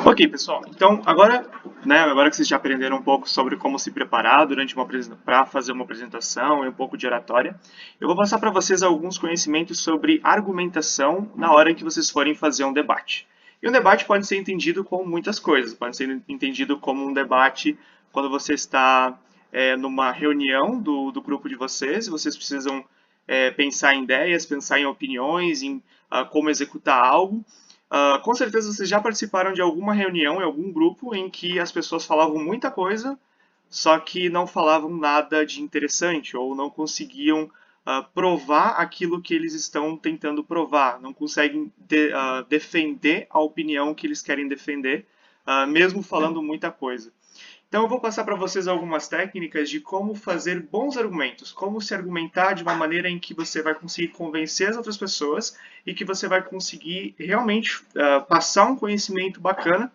Ok, pessoal. Então, agora que vocês já aprenderam um pouco sobre como se preparar para fazer uma apresentação e um pouco de oratória, eu vou passar para vocês alguns conhecimentos sobre argumentação na hora em que vocês forem fazer um debate. E um debate pode ser entendido como muitas coisas. Pode ser entendido como um debate quando você está numa reunião do grupo de vocês, e vocês precisam pensar em ideias, pensar em opiniões, em como executar algo. Com certeza vocês já participaram de alguma reunião, em algum grupo, em que as pessoas falavam muita coisa, só que não falavam nada de interessante, ou não conseguiam provar aquilo que eles estão tentando provar, não conseguem defender a opinião que eles querem defender, mesmo falando muita coisa. Então eu vou passar para vocês algumas técnicas de como fazer bons argumentos, como se argumentar de uma maneira em que você vai conseguir convencer as outras pessoas e que você vai conseguir realmente passar um conhecimento bacana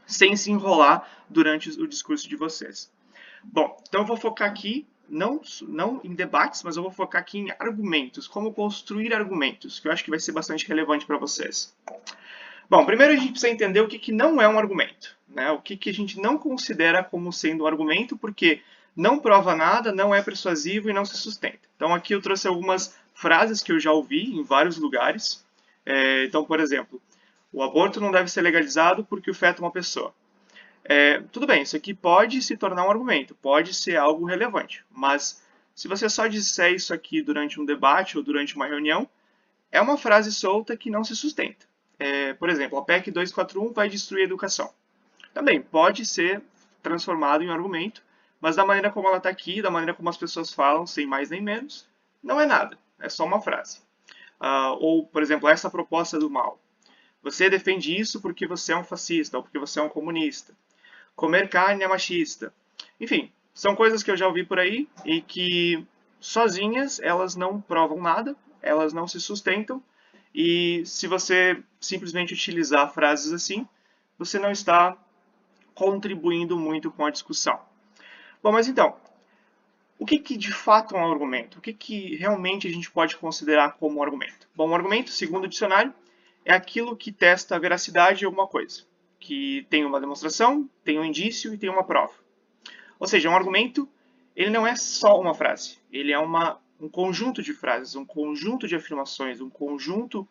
sem se enrolar durante o discurso de vocês. Bom, então eu vou focar aqui não em debates, mas eu vou focar aqui em argumentos, como construir argumentos, que eu acho que vai ser bastante relevante para vocês. Bom, primeiro a gente precisa entender o que não é um argumento, né? O que a gente não considera como sendo um argumento, porque não prova nada, não é persuasivo e não se sustenta. Então aqui eu trouxe algumas frases que eu já ouvi em vários lugares. Então, por exemplo, o aborto não deve ser legalizado porque o feto é uma pessoa. Tudo bem, isso aqui pode se tornar um argumento, pode ser algo relevante, mas se você só disser isso aqui durante um debate ou durante uma reunião, é uma frase solta que não se sustenta. Por exemplo, a PEC 241 vai destruir a educação. Também pode ser transformado em um argumento, mas da maneira como ela está aqui, da maneira como as pessoas falam, sem mais nem menos, não é nada, é só uma frase. Ou, por exemplo, essa proposta do mal. Você defende isso porque você é um fascista ou porque você é um comunista. Comer carne é machista. Enfim, são coisas que eu já ouvi por aí e que sozinhas elas não provam nada, elas não se sustentam. E se você simplesmente utilizar frases assim, você não está contribuindo muito com a discussão. Bom, mas então, o que de fato é um argumento? O que realmente a gente pode considerar como um argumento? Bom, um argumento, segundo o dicionário, é aquilo que testa a veracidade de alguma coisa, que tem uma demonstração, tem um indício e tem uma prova. Ou seja, um argumento, ele não é só uma frase, ele é um conjunto de frases, um conjunto de afirmações, um conjunto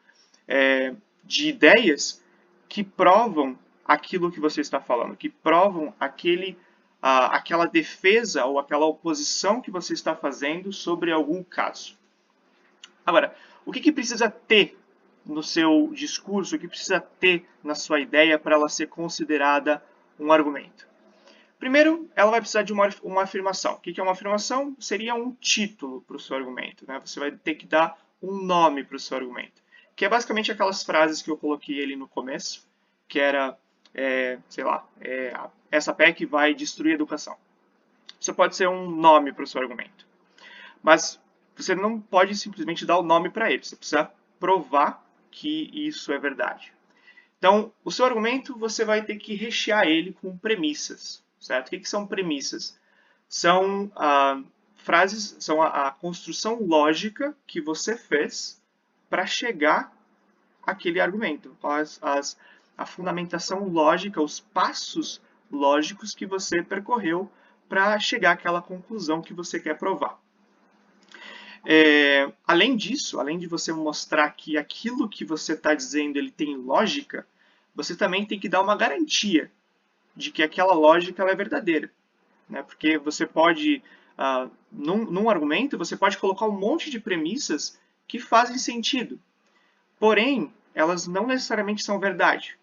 de ideias que provam aquilo que você está falando, que provam aquela defesa ou aquela oposição que você está fazendo sobre algum caso. Agora, o que precisa ter no seu discurso, o que precisa ter na sua ideia para ela ser considerada um argumento? Primeiro, ela vai precisar de uma afirmação. O que é uma afirmação? Seria um título para o seu argumento, né? Você vai ter que dar um nome para o seu argumento, que é basicamente aquelas frases que eu coloquei ali no começo, que era, essa PEC vai destruir a educação. Isso pode ser um nome para o seu argumento. Mas você não pode simplesmente dar o nome para ele, você precisa provar que isso é verdade. Então, o seu argumento, você vai ter que rechear ele com premissas, certo? O que são premissas? São frases, são a construção lógica que você fez para chegar àquele argumento. A fundamentação lógica, os passos lógicos que você percorreu para chegar àquela conclusão que você quer provar. Além disso, além de você mostrar que aquilo que você está dizendo ele tem lógica, você também tem que dar uma garantia de que aquela lógica ela é verdadeira. Né? Porque você pode, num argumento, você pode colocar um monte de premissas que fazem sentido. Porém, elas não necessariamente são verdade.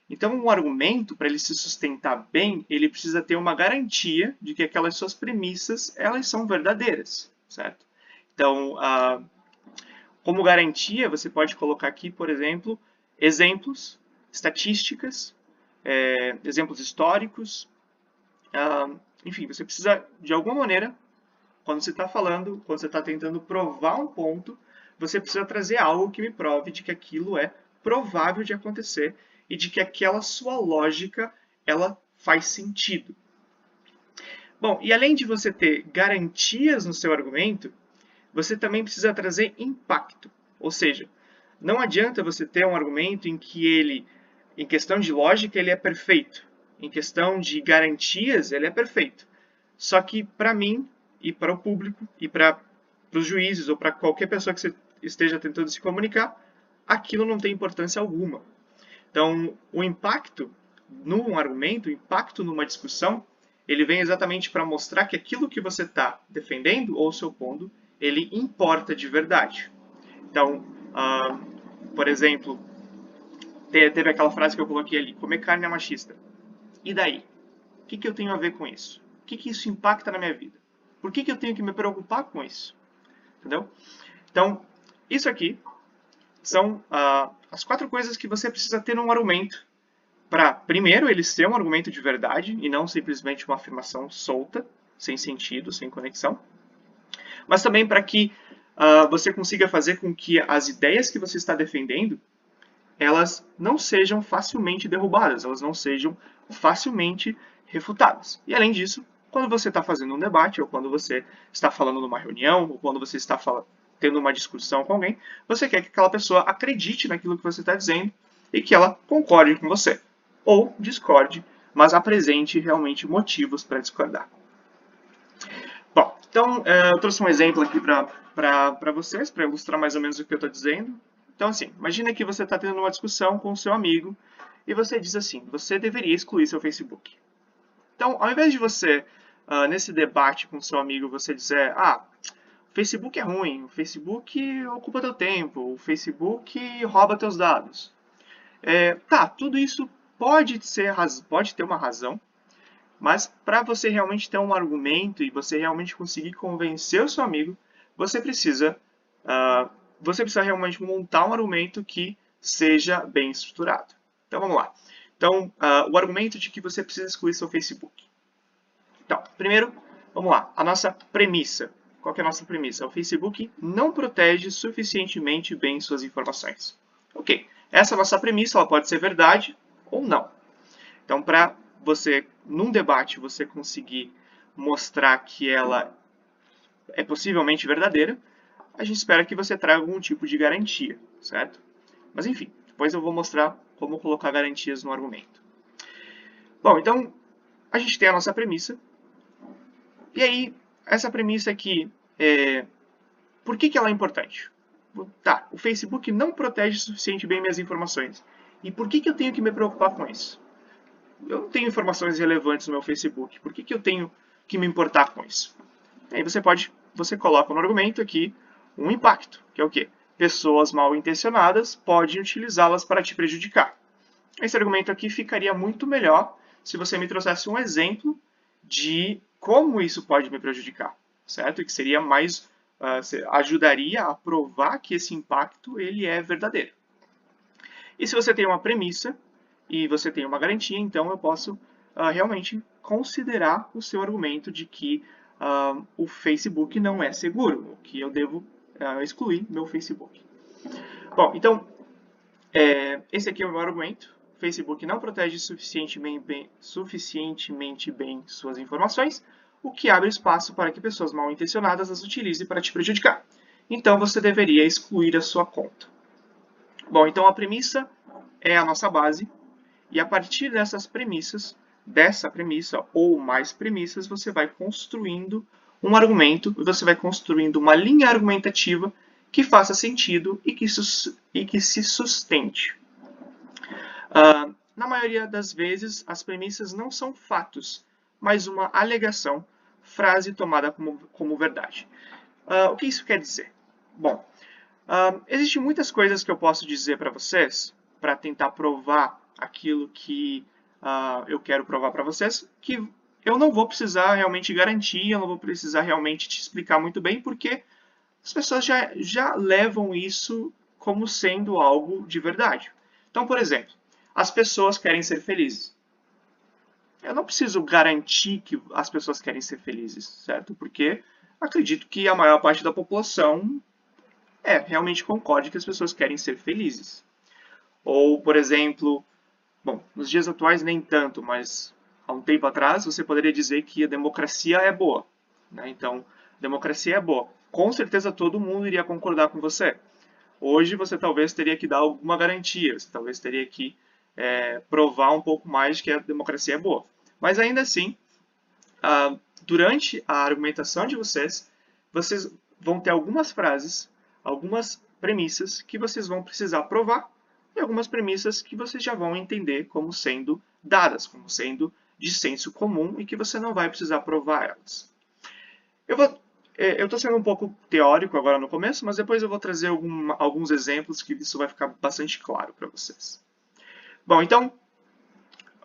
Então, um argumento, para ele se sustentar bem, ele precisa ter uma garantia de que aquelas suas premissas elas são verdadeiras, certo? Então, como garantia, você pode colocar aqui, por exemplo, exemplos, estatísticas, exemplos históricos. Enfim, você precisa, de alguma maneira, quando você está falando, quando você está tentando provar um ponto, você precisa trazer algo que me prove de que aquilo é provável de acontecer e de que aquela sua lógica ela faz sentido. Bom, e além de você ter garantias no seu argumento, você também precisa trazer impacto. Ou seja, não adianta você ter um argumento em que ele Em questão de lógica, ele é perfeito. Em questão de garantias, ele é perfeito. Só que para mim e para o público e para os juízes ou para qualquer pessoa que você esteja tentando se comunicar, aquilo não tem importância alguma. Então, o impacto num argumento, o impacto numa discussão, ele vem exatamente para mostrar que aquilo que você está defendendo ou se opondo, ele importa de verdade. Então, por exemplo, teve aquela frase que eu coloquei ali, comer carne é machista. E daí? O que eu tenho a ver com isso? O que isso impacta na minha vida? Por que eu tenho que me preocupar com isso? Entendeu? Então, isso aqui são as 4 coisas que você precisa ter num argumento para, primeiro, ele ser um argumento de verdade e não simplesmente uma afirmação solta, sem sentido, sem conexão. Mas também para que você consiga fazer com que as ideias que você está defendendo elas não sejam facilmente derrubadas, elas não sejam facilmente refutadas. E além disso, quando você está fazendo um debate, ou quando você está falando numa reunião, ou quando você está tendo uma discussão com alguém, você quer que aquela pessoa acredite naquilo que você está dizendo e que ela concorde com você. Ou discorde, mas apresente realmente motivos para discordar. Bom, então eu trouxe um exemplo aqui para vocês, para ilustrar mais ou menos o que eu estou dizendo. Então, assim, imagina que você está tendo uma discussão com o seu amigo e você diz assim, você deveria excluir seu Facebook. Então, ao invés de você, nesse debate com o seu amigo, você dizer, o Facebook é ruim, o Facebook ocupa teu tempo, o Facebook rouba teus dados. Tudo isso pode ter uma razão, mas para você realmente ter um argumento e você realmente conseguir convencer o seu amigo, você precisa realmente montar um argumento que seja bem estruturado. Então vamos lá. Então, o argumento de que você precisa excluir seu Facebook. Então, primeiro, vamos lá. A nossa premissa. Qual que é a nossa premissa? O Facebook não protege suficientemente bem suas informações. Ok. Essa nossa premissa ela pode ser verdade ou não. Então, para você, num debate, você conseguir mostrar que ela é possivelmente verdadeira, a gente espera que você traga algum tipo de garantia, certo? Mas enfim, depois eu vou mostrar como colocar garantias no argumento. Bom, então a gente tem a nossa premissa. E aí, essa premissa aqui, por que ela é importante? O Facebook não protege suficiente bem minhas informações. E por que eu tenho que me preocupar com isso? Eu não tenho informações relevantes no meu Facebook. Por que eu tenho que me importar com isso? Aí você coloca no argumento aqui um impacto, que é o quê? Pessoas mal intencionadas podem utilizá-las para te prejudicar. Esse argumento aqui ficaria muito melhor se você me trouxesse um exemplo de como isso pode me prejudicar, certo? E que seria mais, ajudaria a provar que esse impacto ele é verdadeiro. E se você tem uma premissa e você tem uma garantia, então eu posso realmente considerar o seu argumento de que o Facebook não é seguro, que eu devo excluir meu Facebook. Bom, então, esse aqui é o meu argumento. O Facebook não protege suficientemente bem suas informações, o que abre espaço para que pessoas mal intencionadas as utilizem para te prejudicar. Então, você deveria excluir a sua conta. Bom, então a premissa é a nossa base, e a partir dessa premissa ou mais premissas, você vai construindo um argumento, e você vai construindo uma linha argumentativa que faça sentido e que se sustente. Na maioria das vezes, as premissas não são fatos, mas uma alegação, frase tomada como verdade. O que isso quer dizer? Bom, existem muitas coisas que eu posso dizer para vocês, para tentar provar aquilo que eu quero provar para vocês, que eu não vou precisar realmente garantir, eu não vou precisar realmente te explicar muito bem, porque as pessoas já levam isso como sendo algo de verdade. Então, por exemplo, as pessoas querem ser felizes. Eu não preciso garantir que as pessoas querem ser felizes, certo? Porque acredito que a maior parte da população realmente concorde que as pessoas querem ser felizes. Ou, por exemplo, bom, nos dias atuais nem tanto, mas há um tempo atrás você poderia dizer que a democracia é boa, né? Então, democracia é boa. Com certeza todo mundo iria concordar com você. Hoje você talvez teria que dar alguma garantia, você talvez teria que provar um pouco mais de que a democracia é boa. Mas ainda assim, durante a argumentação de vocês vão ter algumas frases, algumas premissas que vocês vão precisar provar e algumas premissas que vocês já vão entender como sendo dadas, como sendo de senso comum e que você não vai precisar provar elas. Eu estou sendo um pouco teórico agora no começo, mas depois eu vou trazer alguns exemplos que isso vai ficar bastante claro para vocês. Bom, então,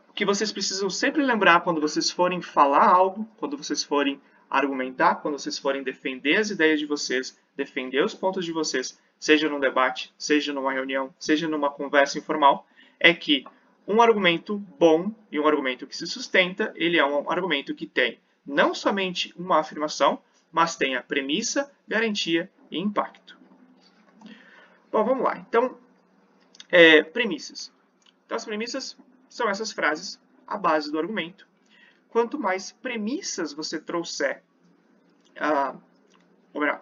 o que vocês precisam sempre lembrar quando vocês forem falar algo, quando vocês forem argumentar, quando vocês forem defender as ideias de vocês, defender os pontos de vocês, seja num debate, seja numa reunião, seja numa conversa informal, é que um argumento bom e um argumento que se sustenta, ele é um argumento que tem não somente uma afirmação, mas tem a premissa, garantia e impacto. Bom, vamos lá. Então, premissas. Então, as premissas são essas frases, a base do argumento. Quanto mais premissas você trouxer, ou melhor,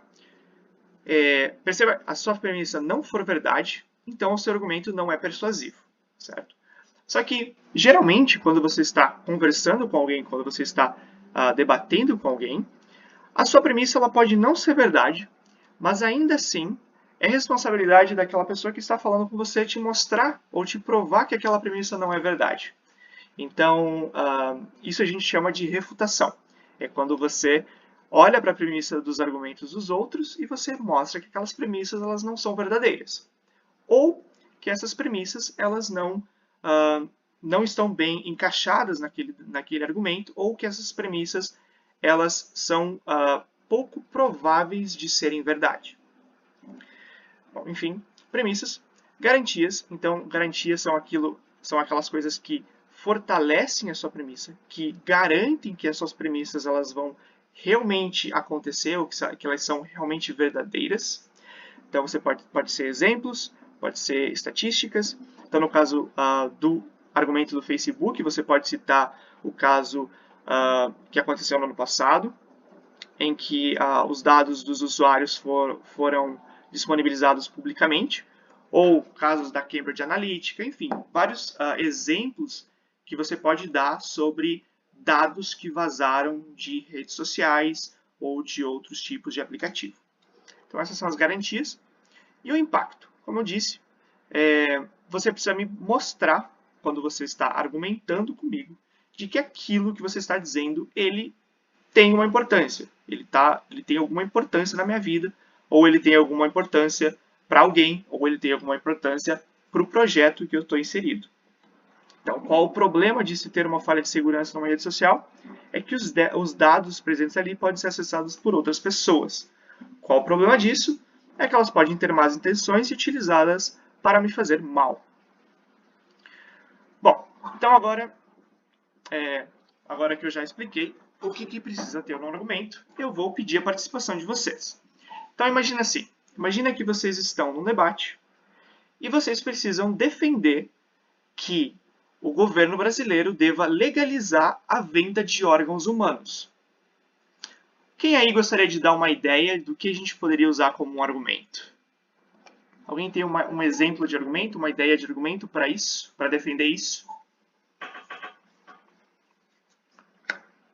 perceba, a sua premissa não for verdade, então o seu argumento não é persuasivo, certo? Só que, geralmente, quando você está conversando com alguém, quando você está debatendo com alguém, a sua premissa ela pode não ser verdade, mas ainda assim é responsabilidade daquela pessoa que está falando com você te mostrar ou te provar que aquela premissa não é verdade. Então, isso a gente chama de refutação. É quando você olha para a premissa dos argumentos dos outros e você mostra que aquelas premissas elas não são verdadeiras. Ou que essas premissas elas não estão bem encaixadas naquele argumento, ou que essas premissas elas são pouco prováveis de serem verdade. Bom, enfim, premissas. Garantias. Então, garantias são aquelas coisas que fortalecem a sua premissa, que garantem que as suas premissas elas vão realmente acontecer, ou que elas são realmente verdadeiras. Então, você pode ser exemplos, pode ser estatísticas. Então, no caso do argumento do Facebook, você pode citar o caso que aconteceu no ano passado, em que os dados dos usuários foram disponibilizados publicamente, ou casos da Cambridge Analytica, enfim, vários exemplos que você pode dar sobre dados que vazaram de redes sociais ou de outros tipos de aplicativo. Então, essas são as garantias. E o impacto, como eu disse, você precisa me mostrar, quando você está argumentando comigo, de que aquilo que você está dizendo, ele tem uma importância. Ele tem alguma importância na minha vida, ou ele tem alguma importância para alguém, ou ele tem alguma importância para o projeto que eu estou inserido. Então, qual o problema de se ter uma falha de segurança numa rede social? É que os dados presentes ali podem ser acessados por outras pessoas. Qual o problema disso? É que elas podem ter más intenções e utilizadas para me fazer mal. Bom, então agora que eu já expliquei o que precisa ter no argumento, eu vou pedir a participação de vocês. Então imagina assim, imagina que vocês estão num debate e vocês precisam defender que o governo brasileiro deva legalizar a venda de órgãos humanos. Quem aí gostaria de dar uma ideia do que a gente poderia usar como um argumento? Alguém tem um exemplo de argumento, uma ideia de argumento para isso, para defender isso?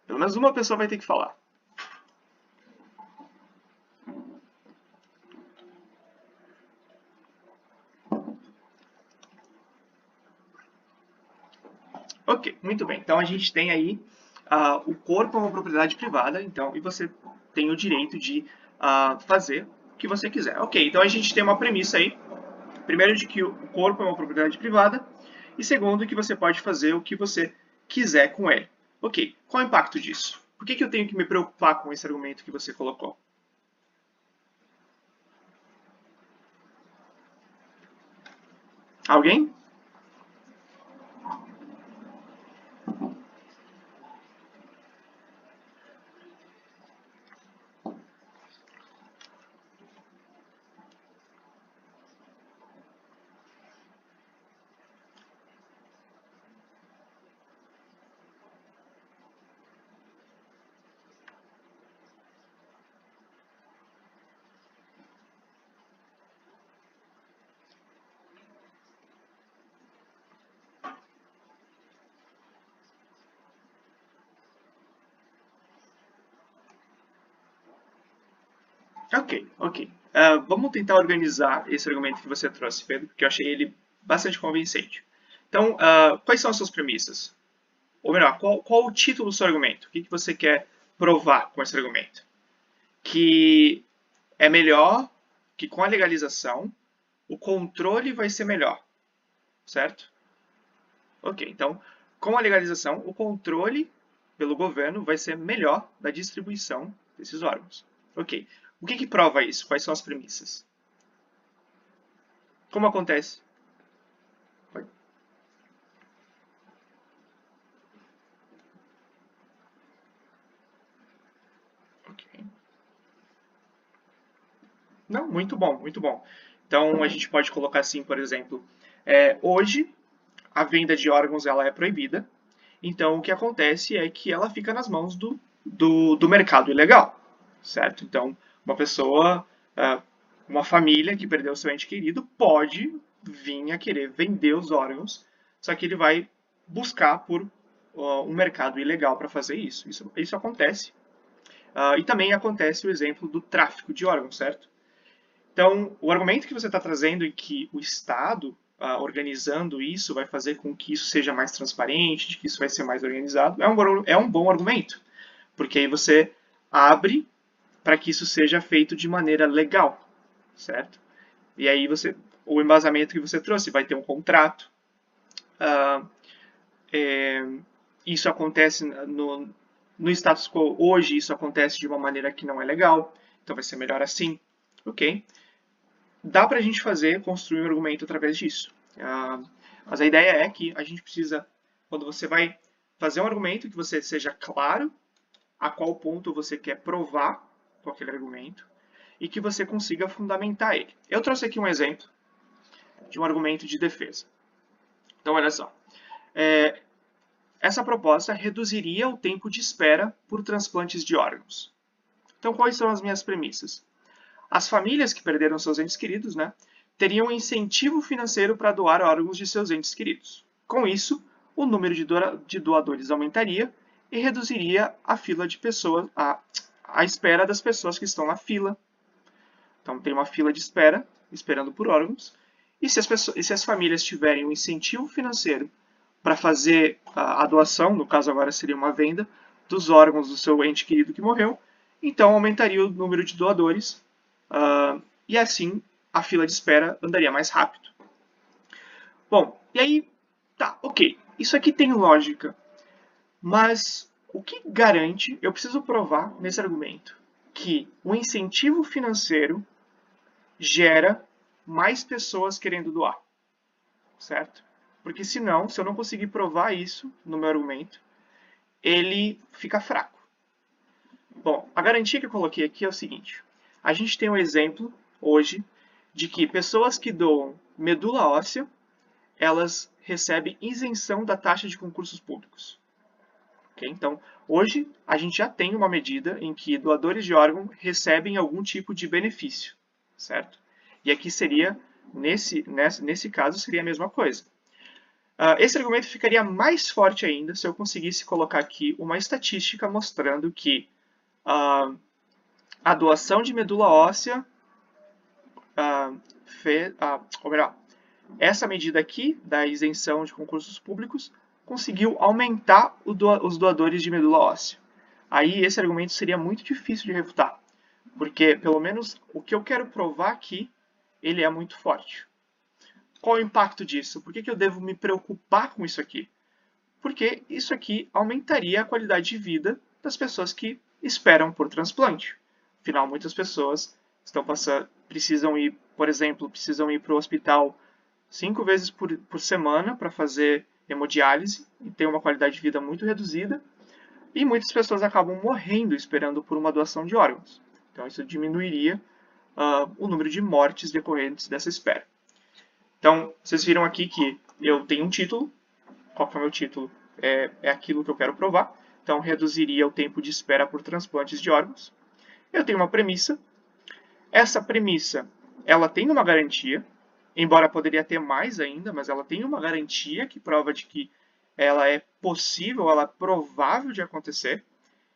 Pelo menos uma pessoa vai ter que falar. Ok, muito bem. Então a gente tem aí o corpo é uma propriedade privada, então, e você tem o direito de fazer o que você quiser. Ok, então a gente tem uma premissa aí. Primeiro, de que o corpo é uma propriedade privada, e segundo, que você pode fazer o que você quiser com ele. Ok, qual é o impacto disso? Por que eu tenho que me preocupar com esse argumento que você colocou? Alguém? Ok. Vamos tentar organizar esse argumento que você trouxe, Pedro, porque eu achei ele bastante convincente. Então, quais são as suas premissas? Ou melhor, qual o título do seu argumento? O que você quer provar com esse argumento? Que é melhor que com a legalização o controle vai ser melhor, certo? Ok, então, com a legalização, o controle pelo governo vai ser melhor da distribuição desses órgãos. Ok, o que prova isso? Quais são as premissas? Como acontece? Ok. Não, muito bom, muito bom. Então, a gente pode colocar assim, por exemplo, hoje a venda de órgãos ela é proibida, então o que acontece é que ela fica nas mãos do mercado ilegal, certo? Então, uma pessoa, uma família que perdeu seu ente querido pode vir a querer vender os órgãos, só que ele vai buscar por um mercado ilegal para fazer isso. Isso acontece. E também acontece o exemplo do tráfico de órgãos, certo? Então, o argumento que você está trazendo em que o Estado, organizando isso, vai fazer com que isso seja mais transparente, de que isso vai ser mais organizado, é um bom argumento. Porque aí você abre para que isso seja feito de maneira legal, certo? E aí o embasamento que você trouxe vai ter um contrato. Uh, é, isso acontece no status quo hoje, isso acontece de uma maneira que não é legal, então vai ser melhor assim, ok? Dá para a gente construir um argumento através disso. Mas a ideia é que a gente precisa, quando você vai fazer um argumento, que você seja claro a qual ponto você quer provar com aquele argumento e que você consiga fundamentar ele. Eu trouxe aqui um exemplo de um argumento de defesa. Então, olha só. Essa proposta reduziria o tempo de espera por transplantes de órgãos. Então, quais são as minhas premissas? As famílias que perderam seus entes queridos, teriam um incentivo financeiro para doar órgãos de seus entes queridos. Com isso, o número de doadores aumentaria e reduziria a fila de pessoas, a espera das pessoas que estão na fila. Então, tem uma fila de espera, esperando por órgãos, e se as famílias tiverem um incentivo financeiro para fazer a doação, no caso agora seria uma venda, dos órgãos do seu ente querido que morreu, então aumentaria o número de doadores e assim a fila de espera andaria mais rápido. Bom, e aí, tá, ok, isso aqui tem lógica, mas o que garante, eu preciso provar nesse argumento, que o incentivo financeiro gera mais pessoas querendo doar, certo? Porque senão, se eu não conseguir provar isso no meu argumento, ele fica fraco. Bom, a garantia que eu coloquei aqui é o seguinte. A gente tem um exemplo, hoje, de que pessoas que doam medula óssea, elas recebem isenção da taxa de concursos públicos. Okay? Então, hoje, a gente já tem uma medida em que doadores de órgão recebem algum tipo de benefício, certo? E aqui seria, nesse caso, seria a mesma coisa. Esse argumento ficaria mais forte ainda se eu conseguisse colocar aqui uma estatística mostrando que a doação de medula óssea ou melhor, essa medida aqui da isenção de concursos públicos conseguiu aumentar os doadores de medula óssea. Aí esse argumento seria muito difícil de refutar, porque pelo menos o que eu quero provar aqui, ele é muito forte. Qual o impacto disso? Por que eu devo me preocupar com isso aqui? Porque isso aqui aumentaria a qualidade de vida das pessoas que esperam por transplante. Afinal, muitas pessoas precisam ir, por exemplo, para o hospital 5 vezes por semana para fazer hemodiálise e ter uma qualidade de vida muito reduzida. E muitas pessoas acabam morrendo esperando por uma doação de órgãos. Então, isso diminuiria o número de mortes decorrentes dessa espera. Então, vocês viram aqui que eu tenho um título. Qual que é o meu título? É aquilo que eu quero provar. Então, reduziria o tempo de espera por transplantes de órgãos. Eu tenho uma premissa. Essa premissa, ela tem uma garantia, embora poderia ter mais ainda, mas ela tem uma garantia que prova de que ela é possível, ela é provável de acontecer.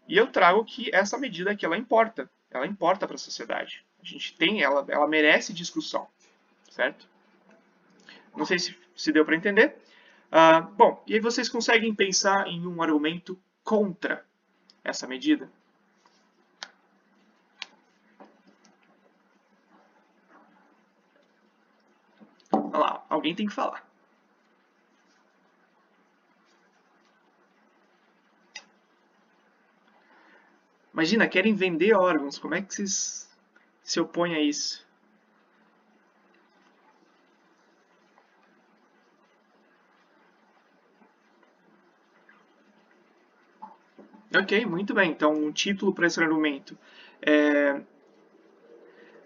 E eu trago que essa medida aqui, ela importa. ela importa para a sociedade. A gente tem ela merece discussão, certo? Não sei se deu para entender. Bom, e aí vocês conseguem pensar em um argumento contra essa medida? Olha lá, alguém tem que falar. Imagina, querem vender órgãos. Como é que vocês se opõem a isso? Ok, muito bem. Então, um título para esse argumento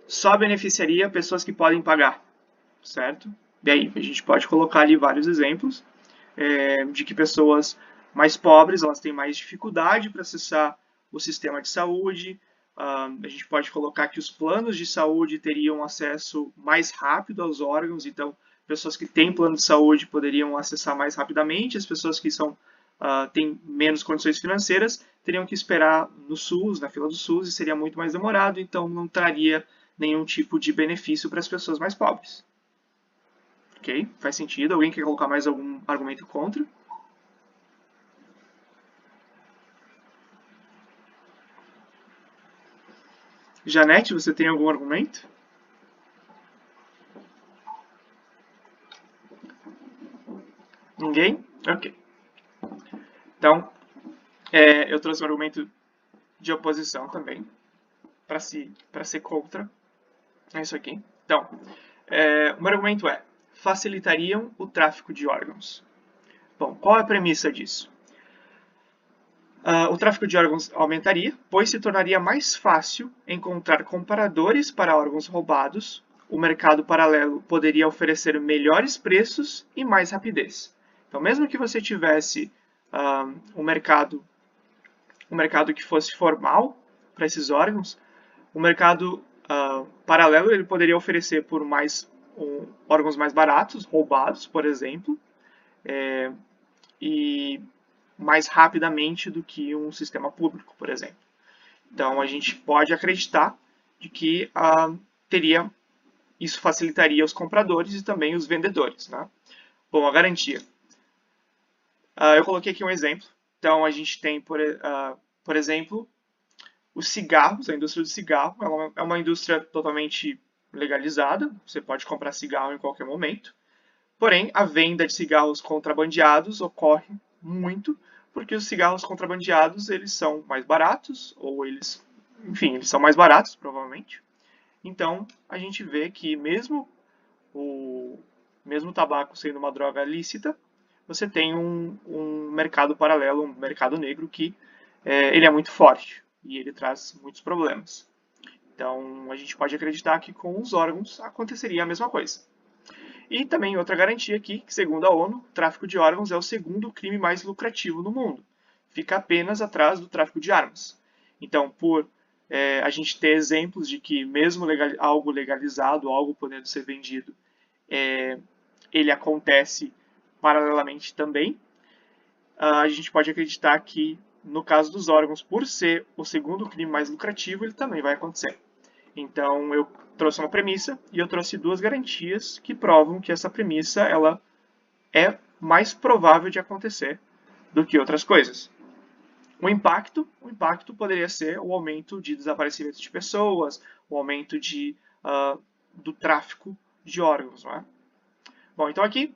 só beneficiaria pessoas que podem pagar, certo? E aí, a gente pode colocar ali vários exemplos de que pessoas mais pobres elas têm mais dificuldade para acessar o sistema de saúde. A gente pode colocar que os planos de saúde teriam acesso mais rápido aos órgãos, então pessoas que têm plano de saúde poderiam acessar mais rapidamente, as pessoas que têm menos condições financeiras teriam que esperar no SUS, na fila do SUS, e seria muito mais demorado, então não traria nenhum tipo de benefício para as pessoas mais pobres. Ok? Faz sentido? Alguém quer colocar mais algum argumento contra? Janete, você tem algum argumento? Ninguém? Ok. Então, eu trouxe um argumento de oposição também, para ser contra. É isso aqui. Então, o meu argumento é: facilitariam o tráfico de órgãos. Bom, qual é a premissa disso? O tráfico de órgãos aumentaria, pois se tornaria mais fácil encontrar compradores para órgãos roubados, o mercado paralelo poderia oferecer melhores preços e mais rapidez. Então, mesmo que você tivesse um mercado que fosse formal para esses órgãos, o mercado paralelo ele poderia oferecer por órgãos mais baratos, roubados, por exemplo, e mais rapidamente do que um sistema público, por exemplo. Então, a gente pode acreditar de que isso facilitaria os compradores e também os vendedores. Né? Bom, a garantia. Eu coloquei aqui um exemplo. Então, a gente tem, por exemplo, os cigarros, a indústria do cigarro é uma indústria totalmente legalizada, você pode comprar cigarro em qualquer momento. Porém, a venda de cigarros contrabandeados ocorre muito porque os cigarros contrabandeados eles são mais baratos, ou eles são mais baratos, provavelmente. Então, a gente vê que mesmo o tabaco sendo uma droga lícita, você tem um mercado paralelo, um mercado negro que ele é muito forte e ele traz muitos problemas. Então, a gente pode acreditar que com os órgãos aconteceria a mesma coisa. E também outra garantia aqui, que segundo a ONU, o tráfico de órgãos é o segundo crime mais lucrativo no mundo. Fica apenas atrás do tráfico de armas. Então, por a gente ter exemplos de que mesmo algo legalizado, algo podendo ser vendido, ele acontece paralelamente também, a gente pode acreditar que no caso dos órgãos, por ser o segundo crime mais lucrativo, ele também vai acontecer. Então, eu trouxe uma premissa e eu trouxe duas garantias que provam que essa premissa ela é mais provável de acontecer do que outras coisas. O impacto poderia ser o aumento de desaparecimento de pessoas, o aumento do tráfico de órgãos. Não é? Bom, então aqui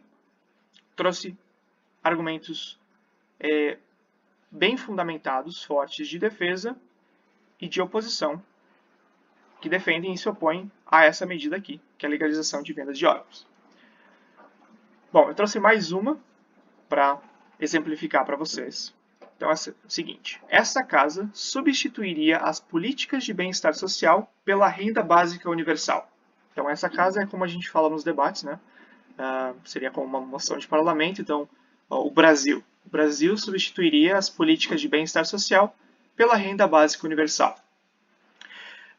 trouxe argumentos bem fundamentados, fortes de defesa e de oposição, que defendem e se opõem a essa medida aqui, que é a legalização de vendas de órgãos. Bom, eu trouxe mais uma para exemplificar para vocês. Então é o seguinte: essa casa substituiria as políticas de bem-estar social pela renda básica universal. Então essa casa é como a gente fala nos debates, né? Seria como uma moção de parlamento. Então o Brasil substituiria as políticas de bem-estar social pela renda básica universal.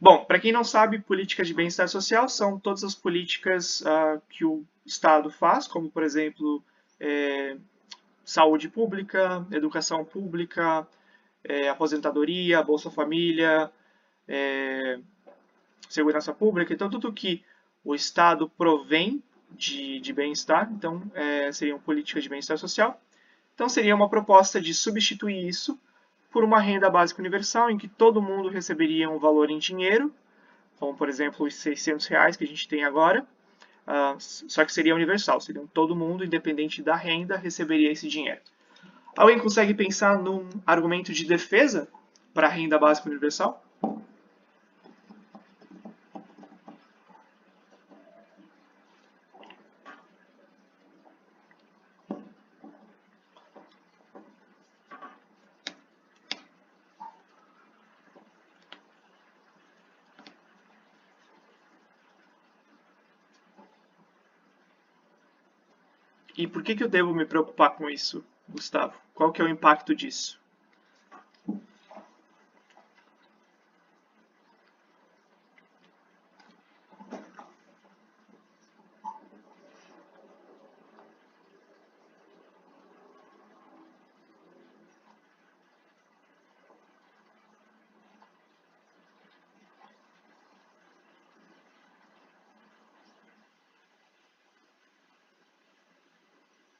Bom, para quem não sabe, políticas de bem-estar social são todas as políticas que o Estado faz, como, por exemplo, saúde pública, educação pública, aposentadoria, Bolsa Família, segurança pública, então tudo que o Estado provém de bem-estar, então seriam políticas de bem-estar social. Então seria uma proposta de substituir isso por uma renda básica universal, em que todo mundo receberia um valor em dinheiro, como por exemplo os R$ 600 que a gente tem agora, só que seria universal, seria todo mundo, independente da renda, receberia esse dinheiro. Alguém consegue pensar num argumento de defesa para a renda básica universal? E por que eu devo me preocupar com isso, Gustavo? Qual que é o impacto disso?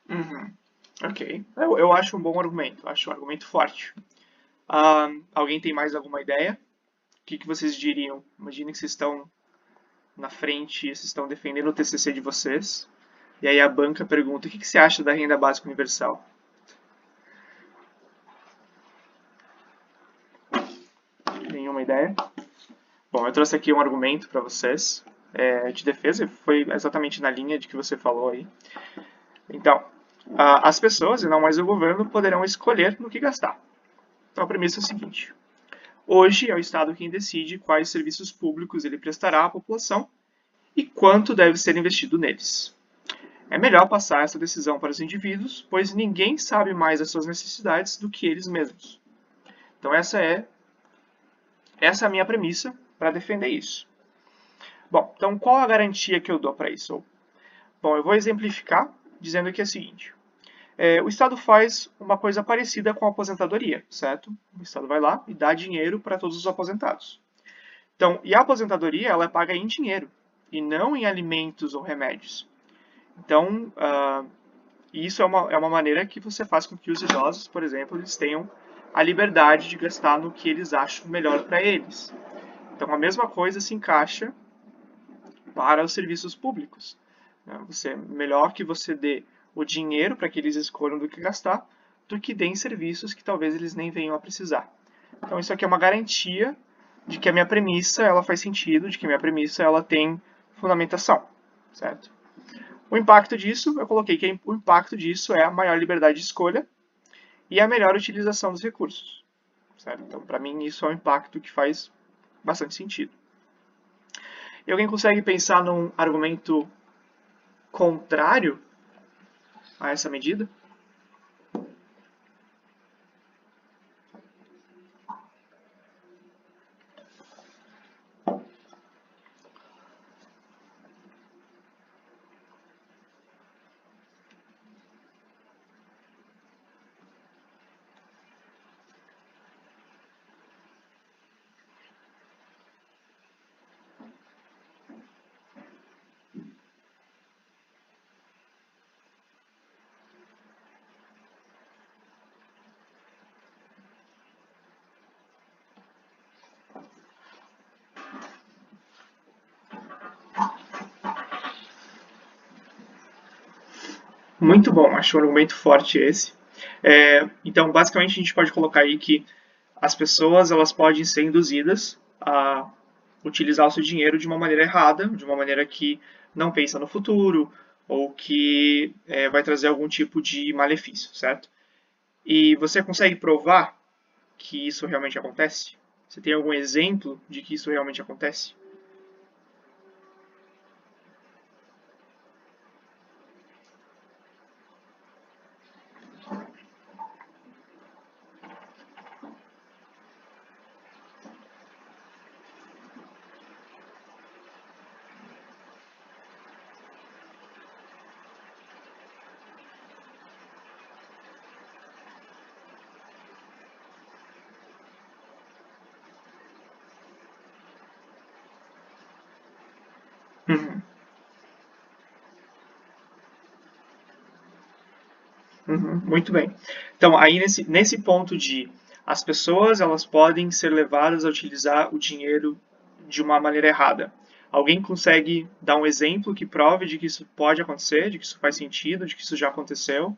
Uhum. Ok. Eu acho um bom argumento, acho um argumento forte. Alguém tem mais alguma ideia? O que vocês diriam? Imaginem que vocês estão na frente, vocês estão defendendo o TCC de vocês, e aí a banca pergunta: o que você acha da renda básica universal? Nenhuma ideia? Bom, eu trouxe aqui um argumento para vocês de defesa, foi exatamente na linha de que você falou aí. Então, as pessoas, e não mais o governo, poderão escolher no que gastar. Então, a premissa é a seguinte: hoje é o Estado quem decide quais serviços públicos ele prestará à população e quanto deve ser investido neles. É melhor passar essa decisão para os indivíduos, pois ninguém sabe mais as suas necessidades do que eles mesmos. Então, essa é a minha premissa para defender isso. Bom, então qual a garantia que eu dou para isso? Bom, eu vou exemplificar dizendo que é o seguinte: o Estado faz uma coisa parecida com a aposentadoria, certo? O Estado vai lá e dá dinheiro para todos os aposentados. Então, e a aposentadoria ela é paga em dinheiro e não em alimentos ou remédios. Então, isso é uma maneira que você faz com que os idosos, por exemplo, eles tenham a liberdade de gastar no que eles acham melhor para eles. Então, a mesma coisa se encaixa para os serviços públicos. Melhor que você dê o dinheiro para que eles escolham do que gastar, do que dê em serviços que talvez eles nem venham a precisar. Então isso aqui é uma garantia de que a minha premissa ela faz sentido, de que a minha premissa ela tem fundamentação, certo? O impacto disso, eu coloquei que o impacto disso é a maior liberdade de escolha e a melhor utilização dos recursos, certo? Então, para mim, isso é um impacto que faz bastante sentido. E alguém consegue pensar num argumento contrário a essa medida? Muito bom, acho um argumento forte esse. Então, basicamente, a gente pode colocar aí que as pessoas elas podem ser induzidas a utilizar o seu dinheiro de uma maneira errada, de uma maneira que não pensa no futuro ou que vai trazer algum tipo de malefício, certo? E você consegue provar que isso realmente acontece? Você tem algum exemplo de que isso realmente acontece? Muito bem. Então, aí nesse ponto de as pessoas elas podem ser levadas a utilizar o dinheiro de uma maneira errada. Alguém consegue dar um exemplo que prove de que isso pode acontecer, de que isso faz sentido, de que isso já aconteceu?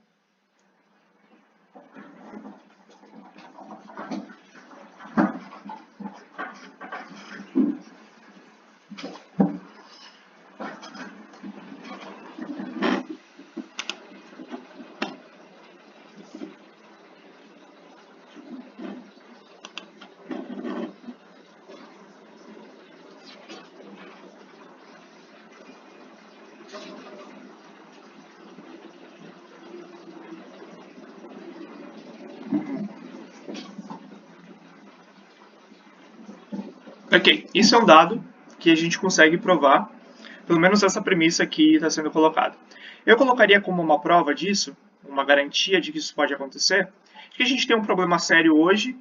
Ok, isso é um dado que a gente consegue provar, pelo menos essa premissa aqui está sendo colocada. Eu colocaria como uma prova disso, uma garantia de que isso pode acontecer, que a gente tem um problema sério hoje.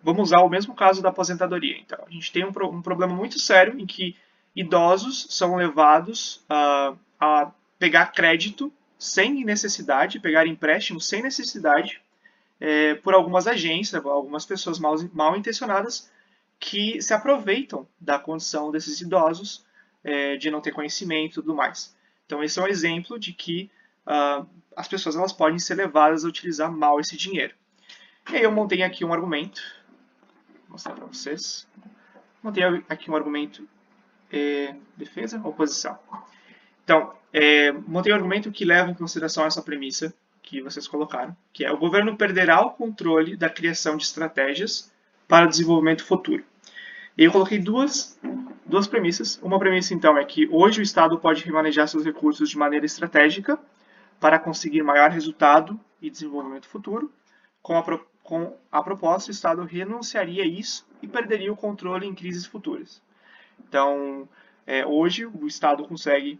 Vamos usar o mesmo caso da aposentadoria. Então, a gente tem um problema muito sério em que idosos são levados a pegar crédito sem necessidade, pegar empréstimo sem necessidade, por algumas agências, algumas pessoas mal intencionadas que se aproveitam da condição desses idosos, de não ter conhecimento e tudo mais. Então, esse é um exemplo de que as pessoas elas podem ser levadas a utilizar mal esse dinheiro. E aí eu montei aqui um argumento, vou mostrar para vocês. Montei aqui um argumento defesa, oposição. Então, montei um argumento que leva em consideração essa premissa que vocês colocaram, que é o governo perderá o controle da criação de estratégias para o desenvolvimento futuro. E eu coloquei duas premissas. Uma premissa, então, é que hoje o Estado pode remanejar seus recursos de maneira estratégica para conseguir maior resultado e desenvolvimento futuro. Com a proposta, o Estado renunciaria a isso e perderia o controle em crises futuras. Então, hoje o Estado consegue,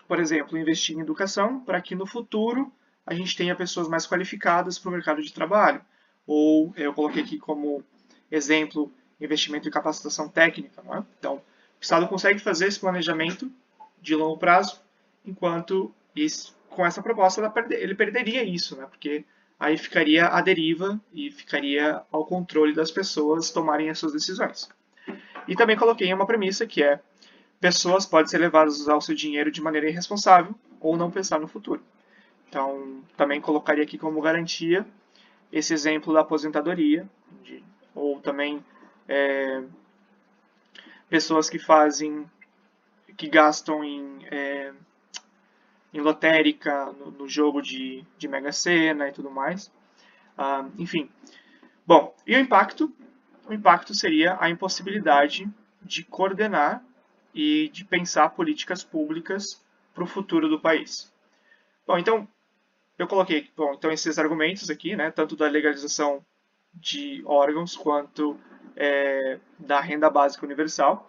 por exemplo, investir em educação para que no futuro a gente tenha pessoas mais qualificadas para o mercado de trabalho. Ou eu coloquei aqui como exemplo investimento em capacitação técnica. Não é? Então, o Estado consegue fazer esse planejamento de longo prazo, enquanto com essa proposta ele perderia isso, né? Porque aí ficaria à deriva e ficaria ao controle das pessoas tomarem as suas decisões. E também coloquei uma premissa que é pessoas podem ser levadas a usar o seu dinheiro de maneira irresponsável ou não pensar no futuro. Então, também colocaria aqui como garantia esse exemplo da aposentadoria, ou também pessoas que gastam em lotérica, no jogo de Mega Sena e tudo mais. Enfim. Bom, e o impacto? O impacto seria a impossibilidade de coordenar e de pensar políticas públicas para o futuro do país. Bom, então, eu coloquei então esses argumentos aqui, né, tanto da legalização de órgãos quanto da renda básica universal.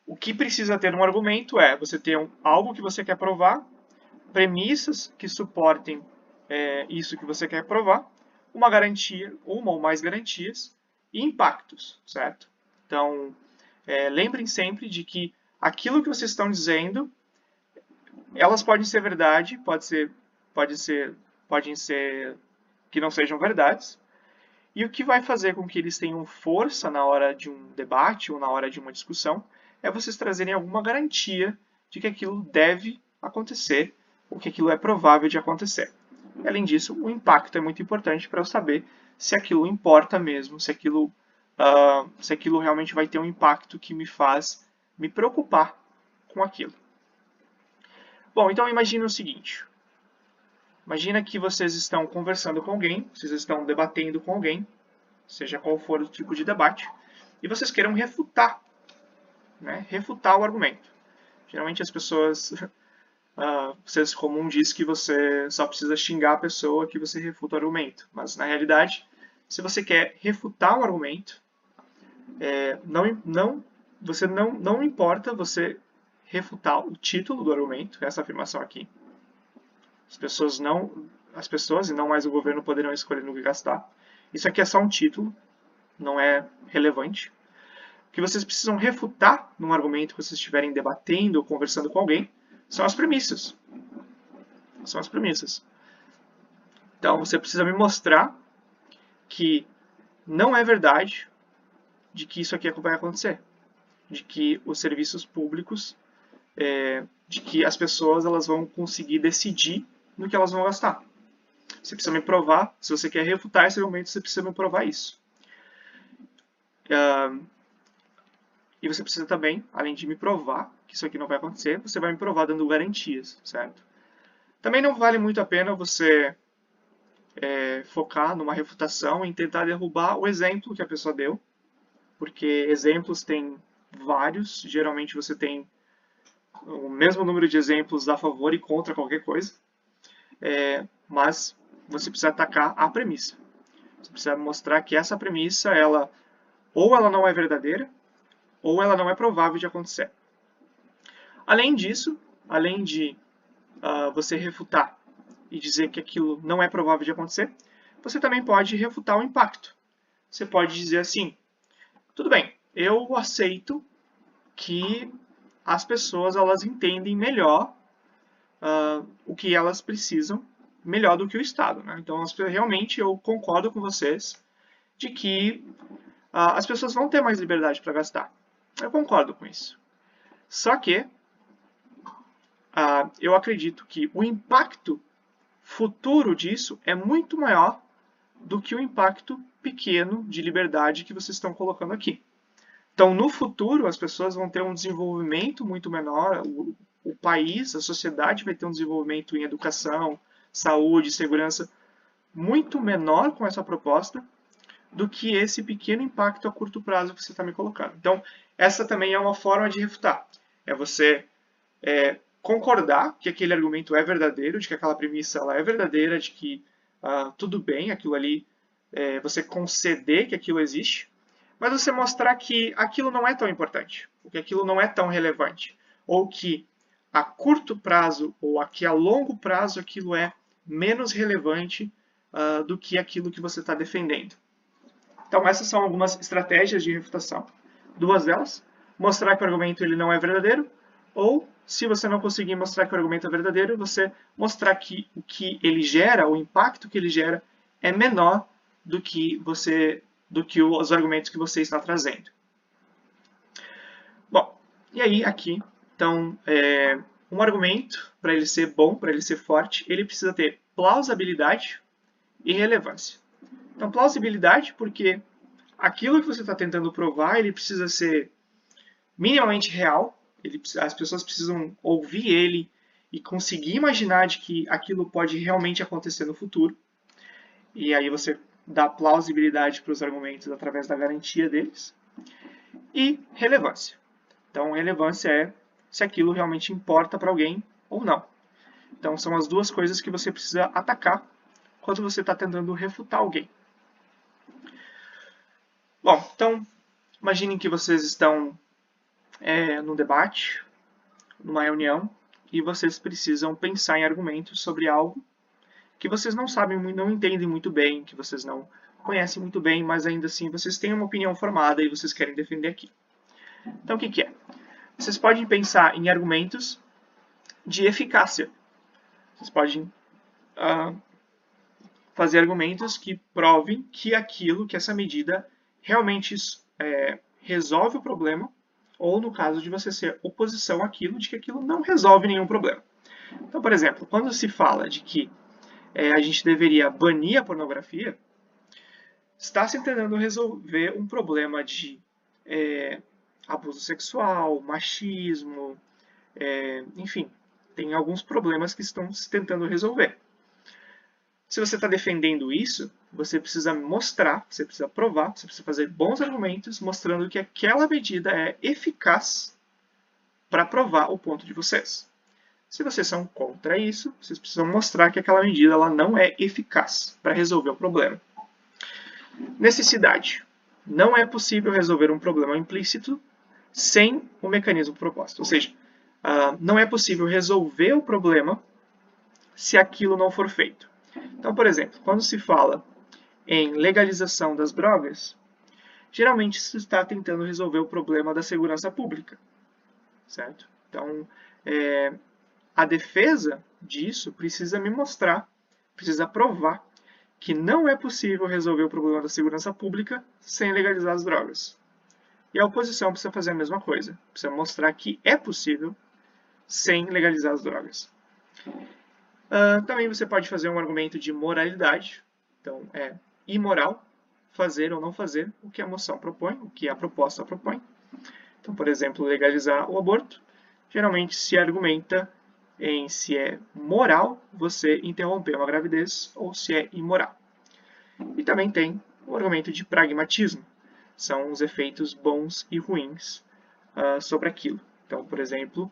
O que precisa ter um argumento é você ter algo que você quer provar, premissas que suportem isso que você quer provar, uma garantia, uma ou mais garantias, e impactos, certo? Então, lembrem sempre de que aquilo que vocês estão dizendo, elas podem ser verdade, podem ser que não sejam verdades, e o que vai fazer com que eles tenham força na hora de um debate ou na hora de uma discussão é vocês trazerem alguma garantia de que aquilo deve acontecer ou que aquilo é provável de acontecer. E, além disso, o impacto é muito importante para eu saber se aquilo importa mesmo, se aquilo realmente vai ter um impacto que me faz me preocupar com aquilo. Bom, então imagine o seguinte. Imagina que vocês estão conversando com alguém, vocês estão debatendo com alguém, seja qual for o tipo de debate, e vocês queiram refutar, né? Refutar o argumento. Geralmente as pessoas, o senso comum diz que você só precisa xingar a pessoa que você refuta o argumento, mas na realidade, se você quer refutar um argumento, não importa você refutar o título do argumento, essa afirmação aqui. As pessoas e não mais o governo poderão escolher no que gastar. Isso aqui é só um título, não é relevante. O que vocês precisam refutar num argumento que vocês estiverem debatendo ou conversando com alguém são as premissas. são as premissas. Então, você precisa me mostrar que não é verdade de que isso aqui vai acontecer, de que os serviços públicos, de que as pessoas elas vão conseguir decidir no que elas vão gastar. Você precisa me provar, se você quer refutar esse argumento, você precisa me provar isso. E você precisa também, além de me provar que isso aqui não vai acontecer, você vai me provar dando garantias, certo? Também não vale muito a pena você focar numa refutação e tentar derrubar o exemplo que a pessoa deu, porque exemplos tem vários, geralmente você tem o mesmo número de exemplos a favor e contra qualquer coisa, mas você precisa atacar a premissa. Você precisa mostrar que essa premissa, ou ela não é verdadeira, ou ela não é provável de acontecer. Além disso, além de você refutar e dizer que aquilo não é provável de acontecer, você também pode refutar o impacto. Você pode dizer assim, tudo bem, eu aceito que as pessoas elas entendem melhor o que elas precisam, melhor do que o Estado. Né? Então, realmente, eu concordo com vocês de que as pessoas vão ter mais liberdade para gastar. Eu concordo com isso. Só que eu acredito que o impacto futuro disso é muito maior do que o impacto pequeno de liberdade que vocês estão colocando aqui. Então, no futuro, as pessoas vão ter um desenvolvimento muito menor, o país, a sociedade vai ter um desenvolvimento em educação, saúde, segurança muito menor com essa proposta do que esse pequeno impacto a curto prazo que você está me colocando. Então, essa também é uma forma de refutar. É você concordar que aquele argumento é verdadeiro, de que aquela premissa ela é verdadeira, de que tudo bem, aquilo ali, você conceder que aquilo existe, mas você mostrar que aquilo não é tão importante, que aquilo não é tão relevante, ou que a curto prazo ou que a longo prazo aquilo é menos relevante do que aquilo que você está defendendo. Então, essas são algumas estratégias de refutação. Duas delas, mostrar que o argumento ele não é verdadeiro, ou, se você não conseguir mostrar que o argumento é verdadeiro, você mostrar que o que ele gera, o impacto que ele gera, é menor do que os argumentos que você está trazendo. Bom, e aí aqui, então, um argumento, para ele ser bom, para ele ser forte, ele precisa ter plausibilidade e relevância. Então, plausibilidade porque aquilo que você está tentando provar, ele precisa ser minimamente real, as pessoas precisam ouvir ele e conseguir imaginar de que aquilo pode realmente acontecer no futuro. E aí você dá plausibilidade para os argumentos através da garantia deles. E relevância. Então, relevância é se aquilo realmente importa para alguém ou não. Então, são as duas coisas que você precisa atacar quando você está tentando refutar alguém. Bom, então, imaginem que vocês estão num debate, numa reunião, e vocês precisam pensar em argumentos sobre algo que vocês não sabem, não entendem muito bem, que vocês não conhecem muito bem, mas ainda assim vocês têm uma opinião formada e vocês querem defender aqui. Então, o que é? Vocês podem pensar em argumentos de eficácia. Vocês podem fazer argumentos que provem que essa medida realmente resolve o problema, ou no caso de você ser oposição àquilo, de que aquilo não resolve nenhum problema. Então, por exemplo, quando se fala de que a gente deveria banir a pornografia, está se tentando resolver um problema de abuso sexual, machismo, enfim, tem alguns problemas que estão se tentando resolver. Se você está defendendo isso, você precisa mostrar, você precisa provar, você precisa fazer bons argumentos mostrando que aquela medida é eficaz para provar o ponto de vocês. Se vocês são contra isso, vocês precisam mostrar que aquela medida ela não é eficaz para resolver o problema. Necessidade. Não é possível resolver um problema implícito sem o mecanismo proposto. Ou seja, não é possível resolver o problema se aquilo não for feito. Então, por exemplo, quando se fala em legalização das drogas, geralmente se está tentando resolver o problema da segurança pública, certo? Então, a defesa disso precisa me mostrar, precisa provar que não é possível resolver o problema da segurança pública sem legalizar as drogas. E a oposição precisa fazer a mesma coisa, precisa mostrar que é possível sem legalizar as drogas. Também você pode fazer um argumento de moralidade, então é imoral fazer ou não fazer o que a moção propõe, o que a proposta propõe. Então, por exemplo, legalizar o aborto, geralmente se argumenta em se é moral você interromper uma gravidez ou se é imoral. E também tem o argumento de pragmatismo, são os efeitos bons e ruins sobre aquilo. Então, por exemplo,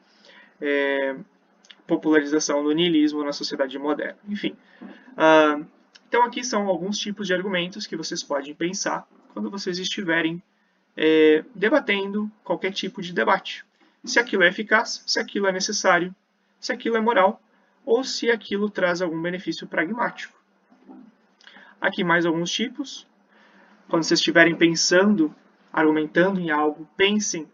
popularização do niilismo na sociedade moderna. Enfim, então aqui são alguns tipos de argumentos que vocês podem pensar quando vocês estiverem debatendo qualquer tipo de debate. Se aquilo é eficaz, se aquilo é necessário, se aquilo é moral, ou se aquilo traz algum benefício pragmático. Aqui mais alguns tipos. Quando vocês estiverem pensando, argumentando em algo, pensem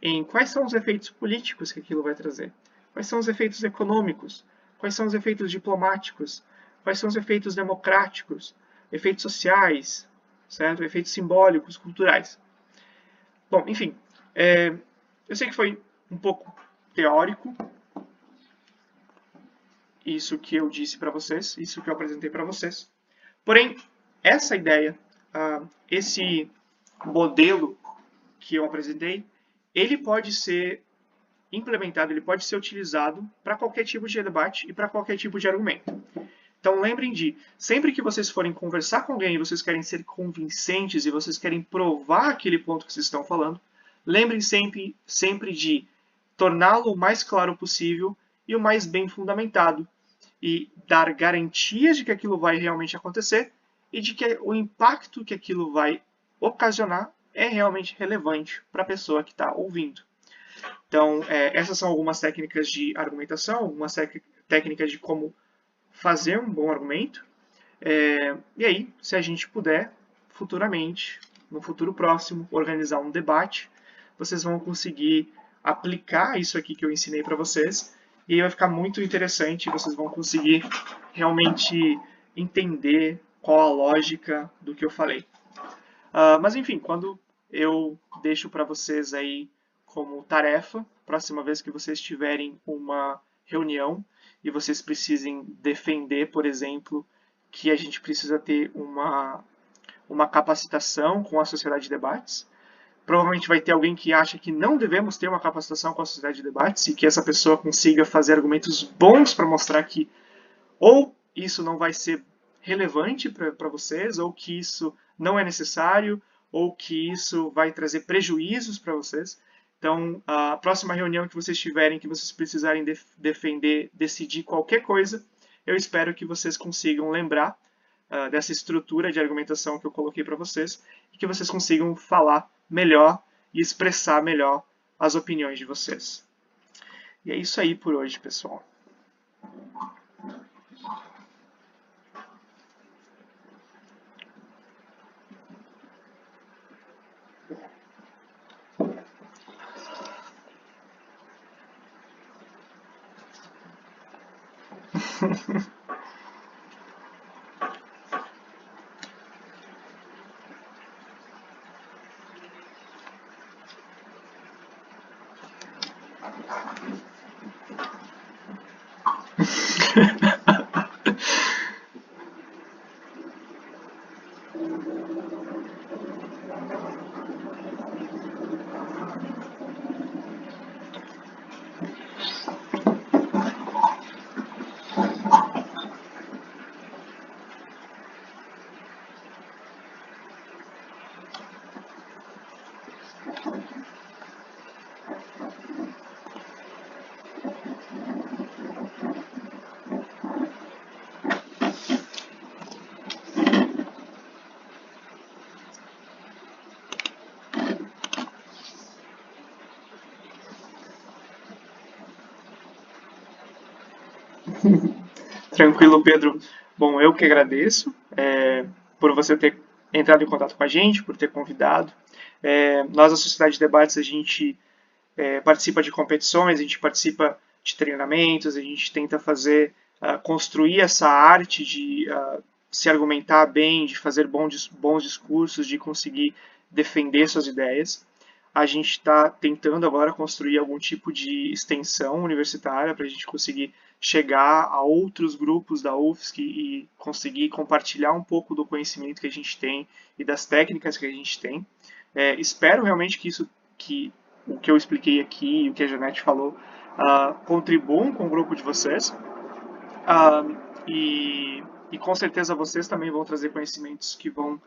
em quais são os efeitos políticos que aquilo vai trazer. Quais são os efeitos econômicos? Quais são os efeitos diplomáticos? Quais são os efeitos democráticos? Efeitos sociais, certo? Efeitos simbólicos, culturais. Bom, enfim, eu sei que foi um pouco teórico isso que eu disse para vocês, isso que eu apresentei para vocês. Porém, essa ideia, esse modelo que eu apresentei, ele pode ser implementado, ele pode ser utilizado para qualquer tipo de debate e para qualquer tipo de argumento. Então lembrem de, sempre que vocês forem conversar com alguém e vocês querem ser convincentes e vocês querem provar aquele ponto que vocês estão falando, lembrem sempre de torná-lo o mais claro possível e o mais bem fundamentado e dar garantias de que aquilo vai realmente acontecer e de que o impacto que aquilo vai ocasionar é realmente relevante para a pessoa que está ouvindo. Então, essas são algumas técnicas de argumentação, algumas técnicas de como fazer um bom argumento. E aí, se a gente puder, futuramente, no futuro próximo, organizar um debate, vocês vão conseguir aplicar isso aqui que eu ensinei para vocês, e aí vai ficar muito interessante, vocês vão conseguir realmente entender qual a lógica do que eu falei. Mas enfim, quando eu deixo para vocês aí como tarefa, próxima vez que vocês tiverem uma reunião e vocês precisem defender, por exemplo, que a gente precisa ter uma capacitação com a sociedade de debates. Provavelmente vai ter alguém que acha que não devemos ter uma capacitação com a sociedade de debates e que essa pessoa consiga fazer argumentos bons para mostrar que ou isso não vai ser relevante para vocês, ou que isso não é necessário, ou que isso vai trazer prejuízos para vocês. Então, a próxima reunião que vocês tiverem, que vocês precisarem defender, decidir qualquer coisa, eu espero que vocês consigam lembrar dessa estrutura de argumentação que eu coloquei para vocês e que vocês consigam falar melhor e expressar melhor as opiniões de vocês. E é isso aí por hoje, pessoal. Tranquilo, Pedro. Bom, eu que agradeço por você ter entrado em contato com a gente, por ter convidado. Nós, da Sociedade de Debates, a gente participa de competições, a gente participa de treinamentos, a gente tenta fazer, construir essa arte de se argumentar bem, de fazer bons discursos, de conseguir defender suas ideias. A gente está tentando agora construir algum tipo de extensão universitária para a gente conseguir chegar a outros grupos da UFSC e conseguir compartilhar um pouco do conhecimento que a gente tem e das técnicas que a gente tem. Espero realmente que o que eu expliquei aqui e o que a Janete falou contribuam com o grupo de vocês. E com certeza vocês também vão trazer conhecimentos que vão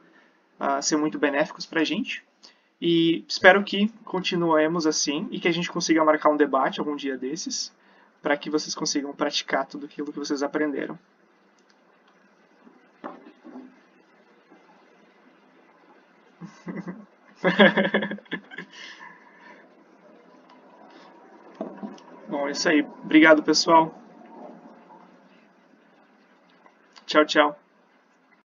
ser muito benéficos para a gente. E espero que continuemos assim e que a gente consiga marcar um debate algum dia desses, para que vocês consigam praticar tudo aquilo que vocês aprenderam. Bom, é isso aí. Obrigado, pessoal. Tchau, tchau.